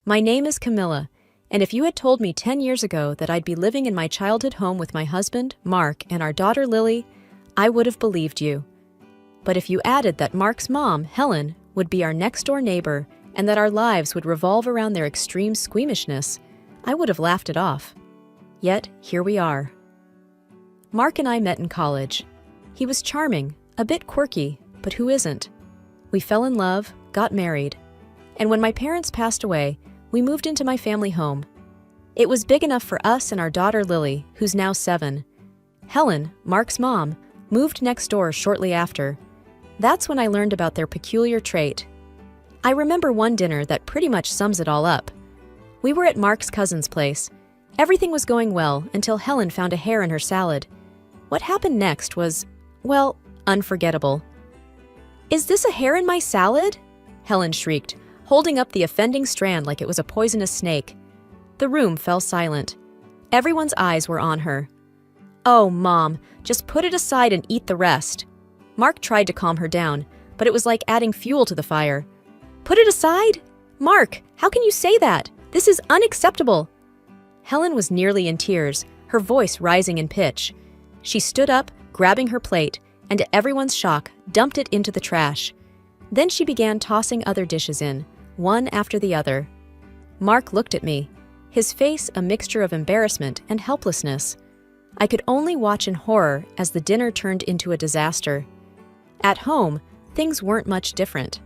My name is Camilla, and if you had told me 10 years ago that I'd be living in my childhood home with my husband, Mark, and our daughter, Lily, I would have believed you. But if you added that Mark's mom, Helen, would be our next-door neighbor and that our lives would revolve around their extreme squeamishness, I would have laughed it off. Yet, here we are. Mark and I met in college. He was charming, a bit quirky, but who isn't? We fell in love, got married, and when my parents passed away, we moved into my family home. It was big enough for us and our daughter Lily, who's now 7. Helen, Mark's mom, moved next door shortly after. That's when I learned about their peculiar trait. I remember one dinner that pretty much sums it all up. We were at Mark's cousin's place. Everything was going well until Helen found a hair in her salad. What happened next was, well, unforgettable. "Is this a hair in my salad?" Helen shrieked, holding up the offending strand like it was a poisonous snake. The room fell silent. Everyone's eyes were on her. "Oh, Mom, just put it aside and eat the rest." Mark tried to calm her down, but it was like adding fuel to the fire. "Put it aside? Mark, how can you say that? This is unacceptable." Helen was nearly in tears, her voice rising in pitch. She stood up, grabbing her plate, and to everyone's shock, dumped it into the trash. Then she began tossing other dishes in, one after the other. Mark looked at me, his face a mixture of embarrassment and helplessness. I could only watch in horror as the dinner turned into a disaster. At home, things weren't much different.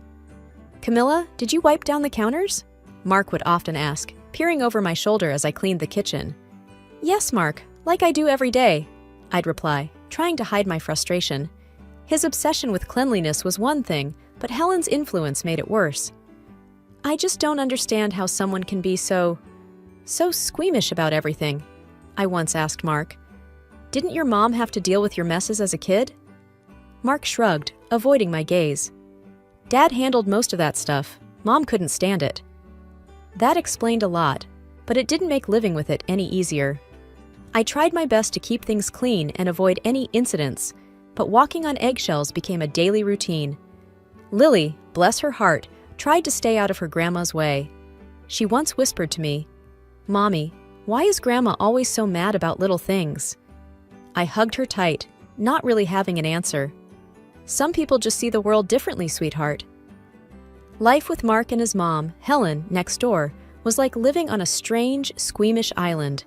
"Camilla, did you wipe down the counters?" Mark would often ask, peering over my shoulder as I cleaned the kitchen. "Yes, Mark, like I do every day," I'd reply, trying to hide my frustration. His obsession with cleanliness was one thing, but Helen's influence made it worse. "I just don't understand how someone can be so squeamish about everything," I once asked Mark. "Didn't your mom have to deal with your messes as a kid?" Mark shrugged, avoiding my gaze. "Dad handled most of that stuff. Mom couldn't stand it." That explained a lot, but it didn't make living with it any easier. I tried my best to keep things clean and avoid any incidents, but walking on eggshells became a daily routine. Lily, bless her heart, tried to stay out of her grandma's way. She once whispered to me, "Mommy, why is Grandma always so mad about little things?" I hugged her tight, not really having an answer. "Some people just see the world differently, sweetheart." Life with Mark and his mom, Helen, next door, was like living on a strange, squeamish island.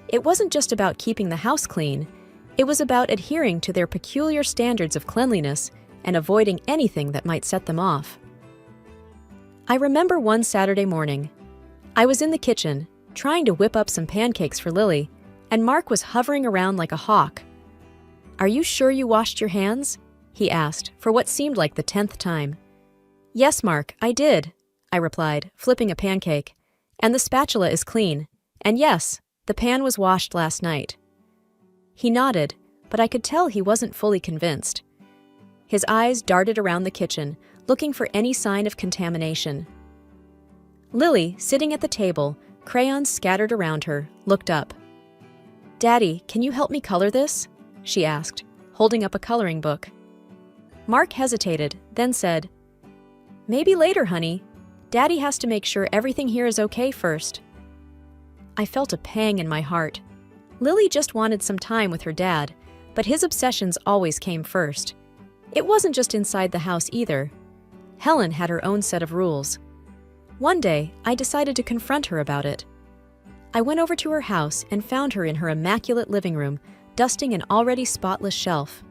It wasn't just about keeping the house clean. It was about adhering to their peculiar standards of cleanliness and avoiding anything that might set them off. I remember one Saturday morning. I was in the kitchen, trying to whip up some pancakes for Lily, and Mark was hovering around like a hawk. "Are you sure you washed your hands?" he asked, for what seemed like the 10th time. "Yes, Mark, I did," I replied, flipping a pancake. "And the spatula is clean. And yes, the pan was washed last night." He nodded, but I could tell he wasn't fully convinced. His eyes darted around the kitchen, looking for any sign of contamination. Lily, sitting at the table, crayons scattered around her, looked up. "Daddy, can you help me color this?" she asked, holding up a coloring book. Mark hesitated, then said, "Maybe later, honey. Daddy has to make sure everything here is okay first." I felt a pang in my heart. Lily just wanted some time with her dad, but his obsessions always came first. It wasn't just inside the house either. Helen had her own set of rules. One day, I decided to confront her about it. I went over to her house and found her in her immaculate living room, dusting an already spotless shelf.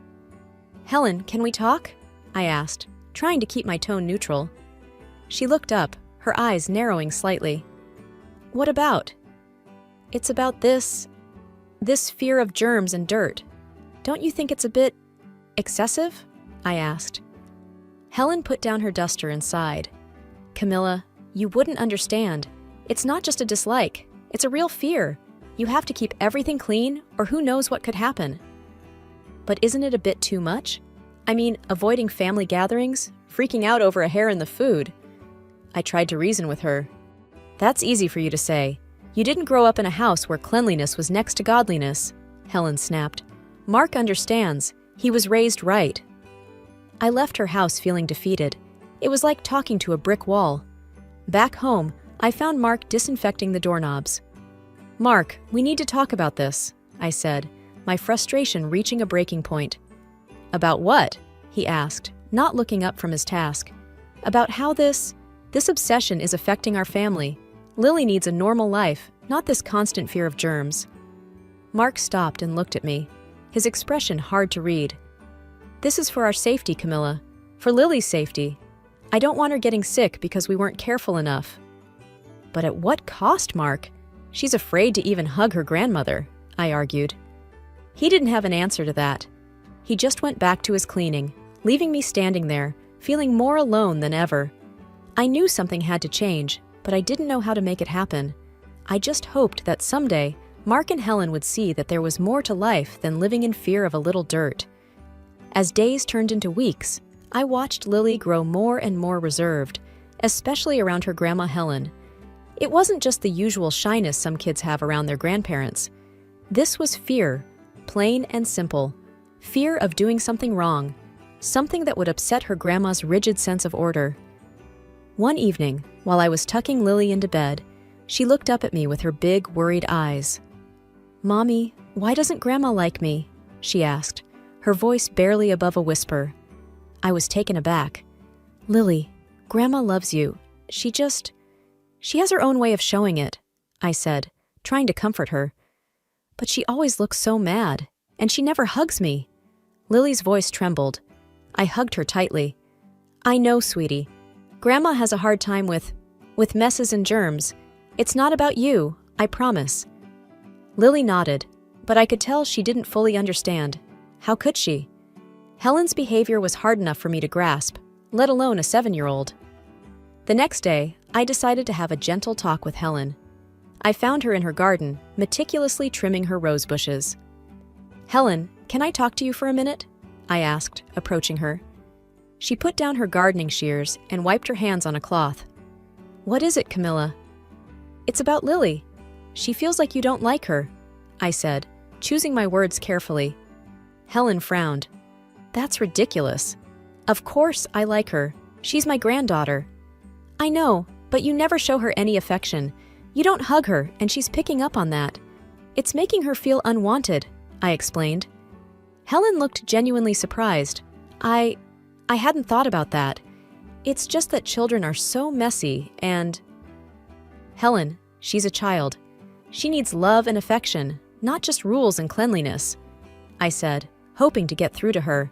"Helen, can we talk?" I asked, trying to keep my tone neutral. She looked up, her eyes narrowing slightly. "What about?" "It's about this fear of germs and dirt. Don't you think it's a bit excessive?" I asked. Helen put down her duster and sighed. "Camilla, you wouldn't understand. It's not just a dislike. It's a real fear. You have to keep everything clean, or who knows what could happen." "But isn't it a bit too much? I mean, avoiding family gatherings, freaking out over a hair in the food." I tried to reason with her. "That's easy for you to say. You didn't grow up in a house where cleanliness was next to godliness," Helen snapped. "Mark understands. He was raised right." I left her house feeling defeated. It was like talking to a brick wall. Back home, I found Mark disinfecting the doorknobs. "Mark, we need to talk about this," I said, my frustration reaching a breaking point. "About what?" he asked, not looking up from his task. "About how this obsession is affecting our family. Lily needs a normal life, not this constant fear of germs." Mark stopped and looked at me, his expression hard to read. "This is for our safety, Camilla. For Lily's safety. I don't want her getting sick because we weren't careful enough." "But at what cost, Mark? She's afraid to even hug her grandmother," I argued. He didn't have an answer to that. He just went back to his cleaning, leaving me standing there, feeling more alone than ever. I knew something had to change, but I didn't know how to make it happen. I just hoped that someday Mark and Helen would see that there was more to life than living in fear of a little dirt. As days turned into weeks, I watched Lily grow more and more reserved, especially around her grandma Helen. It wasn't just the usual shyness some kids have around their grandparents. This was fear, plain and simple. Fear of doing something wrong, something that would upset her grandma's rigid sense of order. One evening, while I was tucking Lily into bed, she looked up at me with her big, worried eyes. "Mommy, why doesn't Grandma like me?" she asked, her voice barely above a whisper. I was taken aback. "Lily, Grandma loves you. She has her own way of showing it," I said, trying to comfort her. "But she always looks so mad, and she never hugs me." Lily's voice trembled. I hugged her tightly. "I know, sweetie. Grandma has a hard time with messes and germs. It's not about you, I promise." Lily nodded, but I could tell she didn't fully understand. How could she? Helen's behavior was hard enough for me to grasp, let alone a 7-year-old. The next day, I decided to have a gentle talk with Helen. I found her in her garden, meticulously trimming her rose bushes. "Helen, can I talk to you for a minute?" I asked, approaching her. She put down her gardening shears and wiped her hands on a cloth. "What is it, Camilla?" "It's about Lily. She feels like you don't like her," I said, choosing my words carefully. Helen frowned. "That's ridiculous. Of course I like her. She's my granddaughter." "I know, but you never show her any affection. You don't hug her, and she's picking up on that. It's making her feel unwanted," I explained. Helen looked genuinely surprised. I hadn't thought about that. It's just that children are so messy and... "Helen, she's a child. She needs love and affection, not just rules and cleanliness," I said, hoping to get through to her.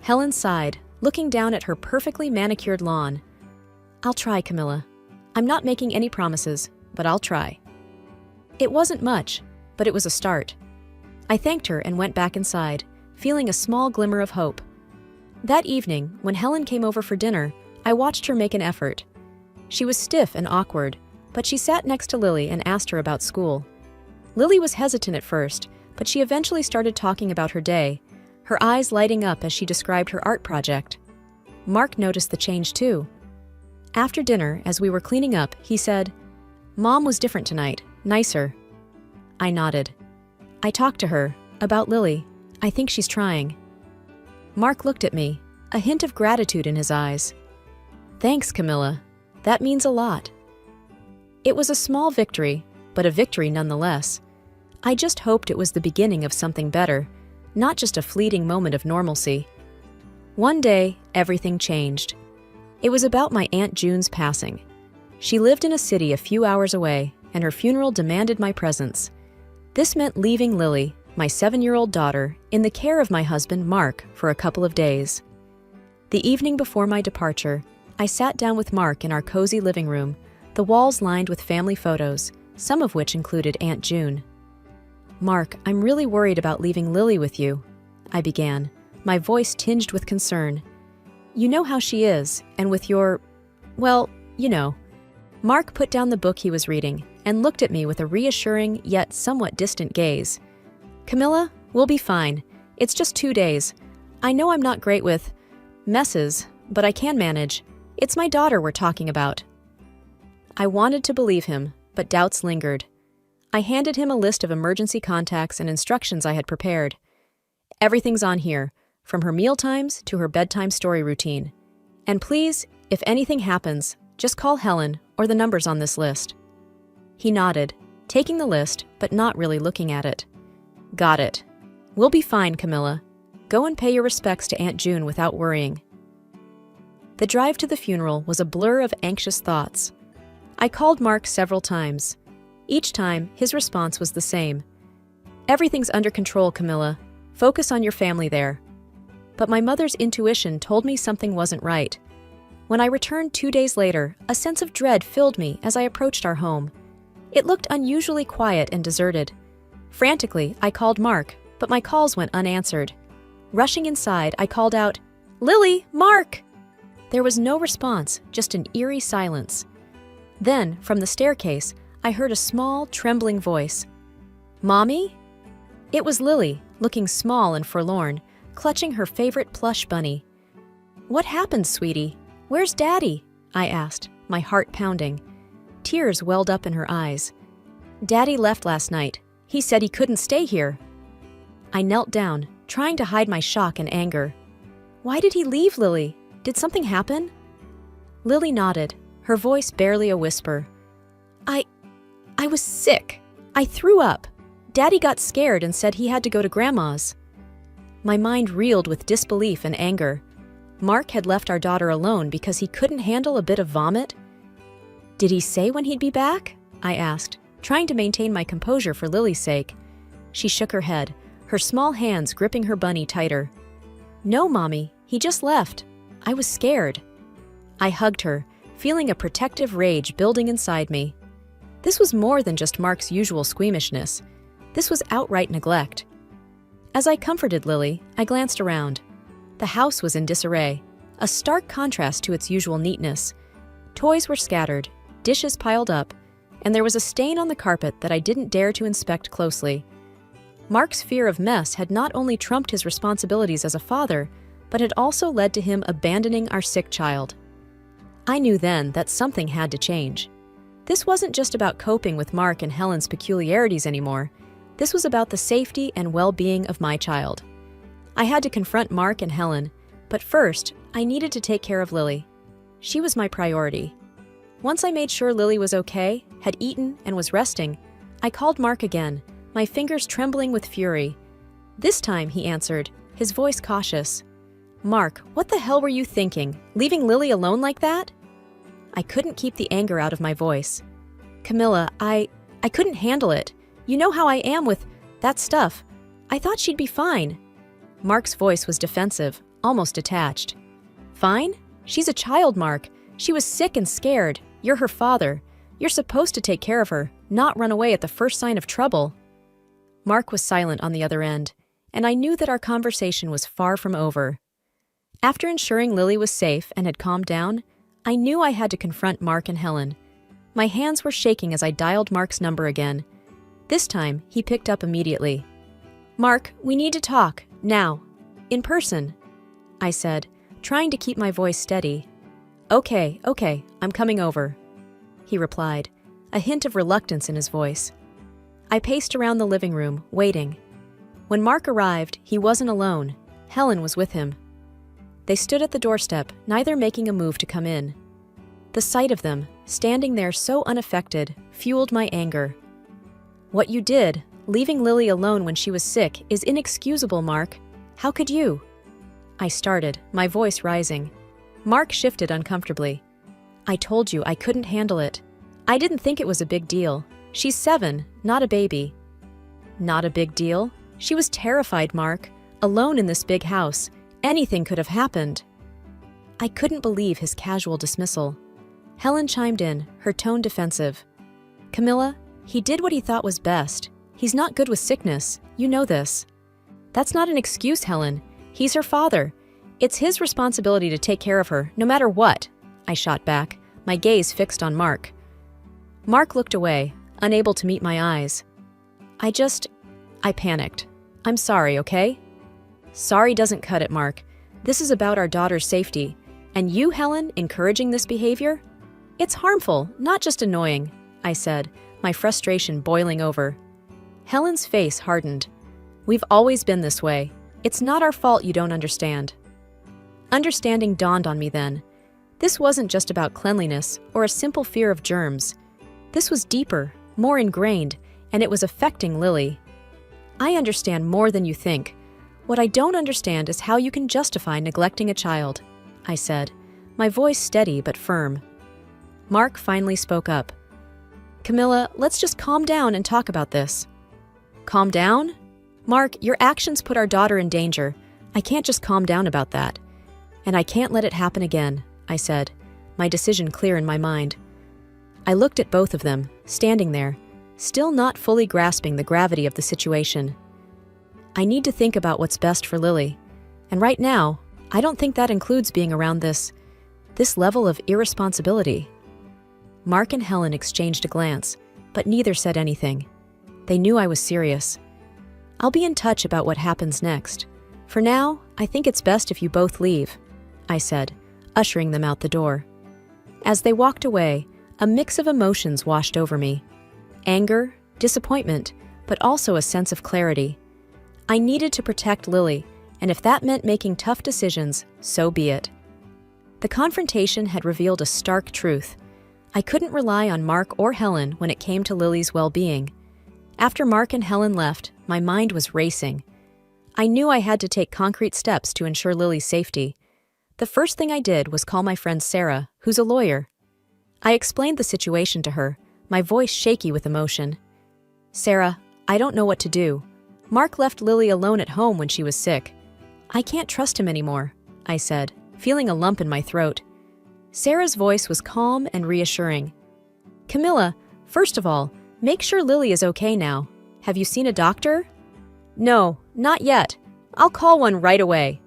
Helen sighed, looking down at her perfectly manicured lawn. "I'll try, Camilla. I'm not making any promises, but I'll try." It wasn't much, but it was a start. I thanked her and went back inside, feeling a small glimmer of hope. That evening, when Helen came over for dinner, I watched her make an effort. She was stiff and awkward, but she sat next to Lily and asked her about school. Lily was hesitant at first, but she eventually started talking about her day, her eyes lighting up as she described her art project. Mark noticed the change too. After dinner, as we were cleaning up, he said, "Mom was different tonight, nicer." I nodded. "I talked to her, about Lily. I think she's trying." Mark looked at me, a hint of gratitude in his eyes. "Thanks, Camilla. That means a lot." It was a small victory, but a victory nonetheless. I just hoped it was the beginning of something better, not just a fleeting moment of normalcy. One day, everything changed. It was about my Aunt June's passing. She lived in a city a few hours away, and her funeral demanded my presence. This meant leaving Lily, my 7-year-old daughter, in the care of my husband, Mark, for a couple of days. The evening before my departure, I sat down with Mark in our cozy living room, the walls lined with family photos, some of which included Aunt June. "Mark, I'm really worried about leaving Lily with you," I began, my voice tinged with concern. "You know how she is, and with your... well, you know." Mark put down the book he was reading and looked at me with a reassuring yet somewhat distant gaze. "Camilla, we'll be fine. It's just 2 days. I know I'm not great with messes, but I can manage. It's my daughter we're talking about." I wanted to believe him, but doubts lingered. I handed him a list of emergency contacts and instructions I had prepared. "Everything's on here, from her mealtimes to her bedtime story routine. And please, if anything happens, Just call Helen or the numbers on this list." He nodded, taking the list but not really looking at it. "Got it. We'll be fine, Camilla. Go and pay your respects to Aunt June without worrying." The drive to the funeral was a blur of anxious thoughts. I called Mark several times. Each time, his response was the same. "Everything's under control, Camilla. Focus on your family there." But my mother's intuition told me something wasn't right. When I returned 2 days later, a sense of dread filled me as I approached our home. It looked unusually quiet and deserted. Frantically, I called Mark, but my calls went unanswered. Rushing inside, I called out, "Lily, Mark!" There was no response, just an eerie silence. Then, from the staircase, I heard a small, trembling voice. "Mommy?" It was Lily, looking small and forlorn, clutching her favorite plush bunny. "What happened, sweetie? Where's Daddy?" I asked, my heart pounding. Tears welled up in her eyes. "Daddy left last night. He said he couldn't stay here." I knelt down, trying to hide my shock and anger. "Why did he leave, Lily? Did something happen?" Lily nodded, her voice barely a whisper. I was sick. I threw up. Daddy got scared and said he had to go to Grandma's." My mind reeled with disbelief and anger. Mark had left our daughter alone because he couldn't handle a bit of vomit? "Did he say when he'd be back?" I asked, trying to maintain my composure for Lily's sake. She shook her head, her small hands gripping her bunny tighter. "No, Mommy, he just left. I was scared." I hugged her, feeling a protective rage building inside me. This was more than just Mark's usual squeamishness. This was outright neglect. As I comforted Lily, I glanced around. The house was in disarray, a stark contrast to its usual neatness. Toys were scattered, dishes piled up, and there was a stain on the carpet that I didn't dare to inspect closely. Mark's fear of mess had not only trumped his responsibilities as a father, but had also led to him abandoning our sick child. I knew then that something had to change. This wasn't just about coping with Mark and Helen's peculiarities anymore. This was about the safety and well-being of my child. I had to confront Mark and Helen, but first, I needed to take care of Lily. She was my priority. Once I made sure Lily was okay, had eaten, and was resting, I called Mark again, my fingers trembling with fury. This time, he answered, his voice cautious. "Mark, what the hell were you thinking? Leaving Lily alone like that?" I couldn't keep the anger out of my voice. "Camilla, I couldn't handle it. You know how I am with that stuff. I thought she'd be fine." Mark's voice was defensive, almost detached. "Fine? She's a child, Mark. She was sick and scared. You're her father. You're supposed to take care of her, not run away at the first sign of trouble." Mark was silent on the other end, and I knew that our conversation was far from over. After ensuring Lily was safe and had calmed down, I knew I had to confront Mark and Helen. My hands were shaking as I dialed Mark's number again. This time, he picked up immediately. "Mark, we need to talk, now. In person," I said, trying to keep my voice steady. Okay, I'm coming over," he replied, a hint of reluctance in his voice. I paced around the living room, waiting. When Mark arrived, he wasn't alone. Helen was with him. They stood at the doorstep, neither making a move to come in. The sight of them, standing there so unaffected, fueled my anger. "What you did, leaving Lily alone when she was sick, is inexcusable, Mark. How could you?" I started, my voice rising. Mark shifted uncomfortably. "I told you I couldn't handle it. I didn't think it was a big deal. She's 7, not a baby." "Not a big deal? She was terrified, Mark. Alone in this big house. Anything could have happened." I couldn't believe his casual dismissal. Helen chimed in, her tone defensive. "Camilla, he did what he thought was best. He's not good with sickness. You know this." "That's not an excuse, Helen. He's her father. It's his responsibility to take care of her, no matter what," I shot back, my gaze fixed on Mark. Mark looked away, unable to meet my eyes. I panicked. "I'm sorry, okay?" "Sorry doesn't cut it, Mark. This is about our daughter's safety. And you, Helen, encouraging this behavior? It's harmful, not just annoying," I said, my frustration boiling over. Helen's face hardened. "We've always been this way. It's not our fault you don't understand." Understanding dawned on me then. This wasn't just about cleanliness or a simple fear of germs. This was deeper, more ingrained, and it was affecting Lily. I understand more than you think. What I don't understand is how you can justify neglecting a child, I said, my voice steady but firm. Mark finally spoke up. Camilla, let's just calm down and talk about this. Calm down? Mark, your actions put our daughter in danger. I can't just calm down about that. And I can't let it happen again, I said, my decision clear in my mind. I looked at both of them, standing there, still not fully grasping the gravity of the situation. I need to think about what's best for Lily. And right now, I don't think that includes being around this level of irresponsibility. Mark and Helen exchanged a glance, but neither said anything. They knew I was serious. I'll be in touch about what happens next. For now, I think it's best if you both leave, I said, ushering them out the door. As they walked away, a mix of emotions washed over me. Anger, disappointment, but also a sense of clarity. I needed to protect Lily, and if that meant making tough decisions, so be it. The confrontation had revealed a stark truth. I couldn't rely on Mark or Helen when it came to Lily's well-being. After Mark and Helen left, my mind was racing. I knew I had to take concrete steps to ensure Lily's safety. The first thing I did was call my friend Sarah, who's a lawyer. I explained the situation to her, my voice shaky with emotion. Sarah, I don't know what to do. Mark left Lily alone at home when she was sick. I can't trust him anymore, I said, feeling a lump in my throat. Sarah's voice was calm and reassuring. Camilla, first of all, make sure Lily is okay now. Have you seen a doctor? No, not yet. I'll call one right away,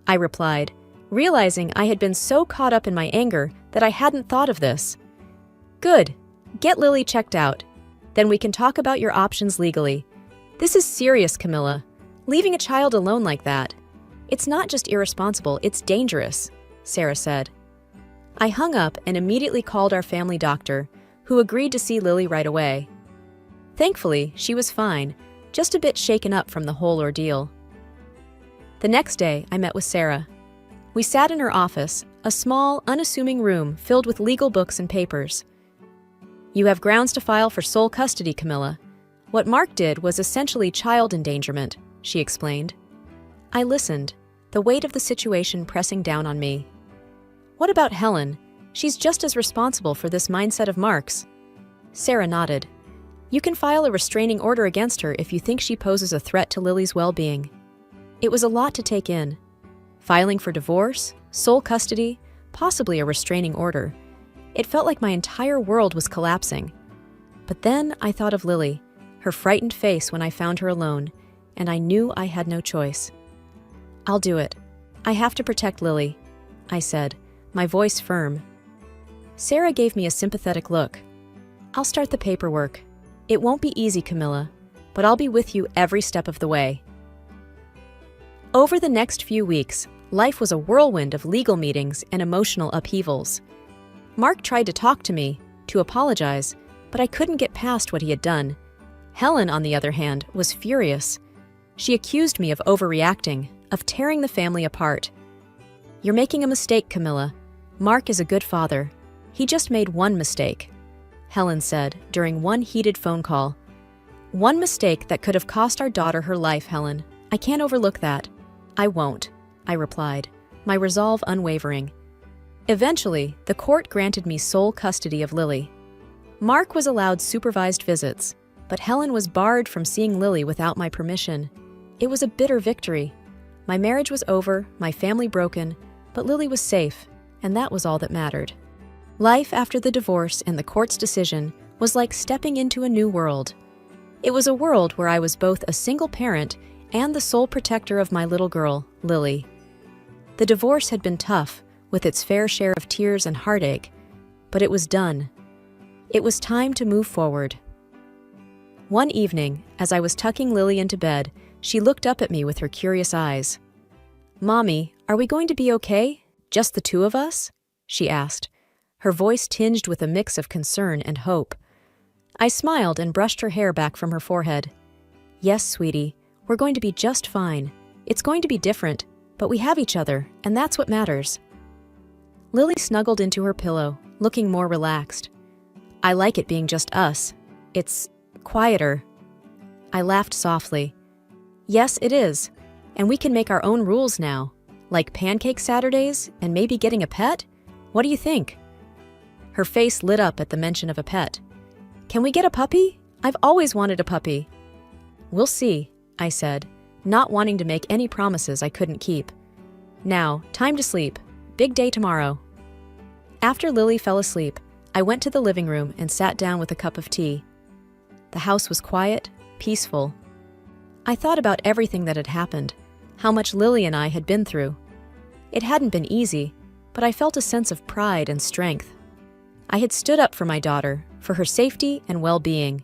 I replied, realizing I had been so caught up in my anger that I hadn't thought of this. Good. Get Lily checked out. Then we can talk about your options legally. This is serious, Camilla. Leaving a child alone like that. It's not just irresponsible, it's dangerous, Sarah said. I hung up and immediately called our family doctor, who agreed to see Lily right away. Thankfully, she was fine, just a bit shaken up from the whole ordeal. The next day, I met with Sarah. We sat in her office, a small, unassuming room filled with legal books and papers. You have grounds to file for sole custody, Camilla. What Mark did was essentially child endangerment, she explained. I listened, the weight of the situation pressing down on me. What about Helen? She's just as responsible for this mindset of Mark's. Sarah nodded. You can file a restraining order against her if you think she poses a threat to Lily's well-being. It was a lot to take in. Filing for divorce, sole custody, possibly a restraining order. It felt like my entire world was collapsing. But then I thought of Lily, her frightened face when I found her alone, and I knew I had no choice. I'll do it. I have to protect Lily, I said, my voice firm. Sarah gave me a sympathetic look. I'll start the paperwork. It won't be easy, Camilla, but I'll be with you every step of the way. Over the next few weeks, life was a whirlwind of legal meetings and emotional upheavals. Mark tried to talk to me, to apologize, but I couldn't get past what he had done. Helen, on the other hand, was furious. She accused me of overreacting, of tearing the family apart. You're making a mistake, Camilla. Mark is a good father. He just made one mistake, Helen said during one heated phone call. One mistake that could have cost our daughter her life, Helen. I can't overlook that. I won't, I replied, my resolve unwavering. Eventually, the court granted me sole custody of Lily. Mark was allowed supervised visits, but Helen was barred from seeing Lily without my permission. It was a bitter victory. My marriage was over, my family broken, but Lily was safe, and that was all that mattered. Life after the divorce and the court's decision was like stepping into a new world. It was a world where I was both a single parent and the sole protector of my little girl, Lily. The divorce had been tough, with its fair share of tears and heartache, but it was done. It was time to move forward. One evening, as I was tucking Lily into bed, she looked up at me with her curious eyes. Mommy, are we going to be okay? Just the two of us? She asked, her voice tinged with a mix of concern and hope. I smiled and brushed her hair back from her forehead. Yes, sweetie, we're going to be just fine. It's going to be different, but we have each other, and that's what matters. Lily snuggled into her pillow, looking more relaxed. I like it being just us. It's quieter. I laughed softly. Yes, it is. And we can make our own rules now, like pancake Saturdays and maybe getting a pet? What do you think? Her face lit up at the mention of a pet. Can we get a puppy? I've always wanted a puppy. We'll see, I said, not wanting to make any promises I couldn't keep. Now, time to sleep. Big day tomorrow. After Lily fell asleep, I went to the living room and sat down with a cup of tea. The house was quiet, peaceful. I thought about everything that had happened, how much Lily and I had been through. It hadn't been easy, but I felt a sense of pride and strength. I had stood up for my daughter, for her safety and well-being.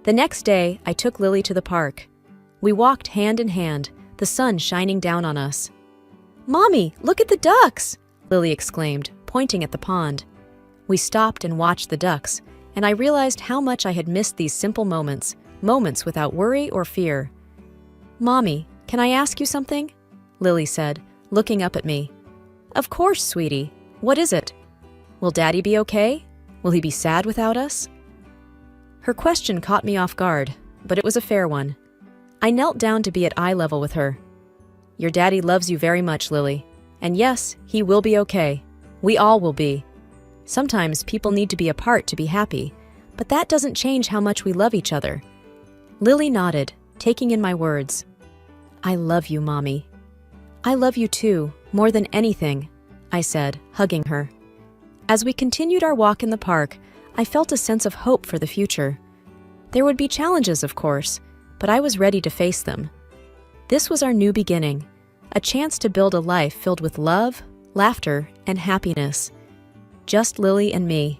The next day, I took Lily to the park. We walked hand in hand, the sun shining down on us. "Mommy, look at the ducks!" Lily exclaimed, pointing at the pond. We stopped and watched the ducks, and I realized how much I had missed these simple moments, moments without worry or fear. "Mommy, can I ask you something?" Lily said, looking up at me. "Of course, sweetie. What is it? Will Daddy be okay? Will he be sad without us?" Her question caught me off guard, but it was a fair one. I knelt down to be at eye level with her. "Your daddy loves you very much, Lily. And yes, he will be okay. We all will be. Sometimes people need to be apart to be happy, but that doesn't change how much we love each other." Lily nodded, taking in my words. "I love you, Mommy." "I love you too, more than anything," I said, hugging her. As we continued our walk in the park, I felt a sense of hope for the future. There would be challenges, of course, but I was ready to face them. This was our new beginning, a chance to build a life filled with love, laughter, and happiness. Just Lily and me.